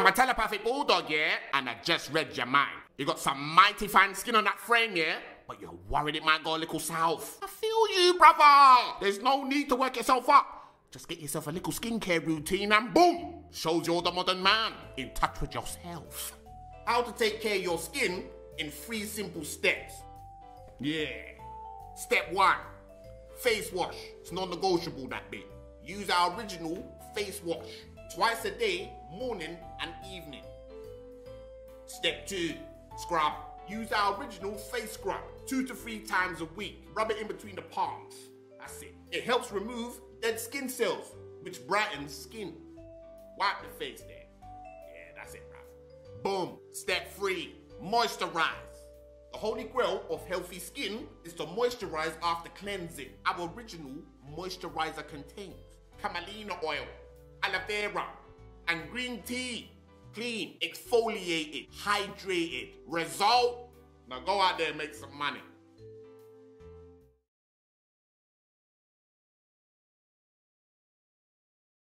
I'm a telepathic bulldog, yeah? And I just read your mind. You got some mighty fine skin on that frame, yeah? But you're worried it might go a little south. I feel you, brother. There's no need to work yourself up. Just get yourself a little skincare routine and boom! Shows you're the modern man, in touch with yourself. How to take care of your skin in 3 simple steps. Yeah. Step 1, face wash. It's non-negotiable, that bit. Use our original face wash. Twice a day, morning and evening. Step 2, scrub. Use our original face scrub 2 to 3 times a week. Rub it in between the palms. That's it. It helps remove dead skin cells, which brightens skin. Wipe the face there. Yeah, that's it, bruv. Boom. Step 3, moisturize. The holy grail of healthy skin is to moisturize after cleansing. Our original moisturizer contains camelina oil, aloe vera, and green tea. Clean, exfoliated, hydrated. Result? Now go out there and make some money.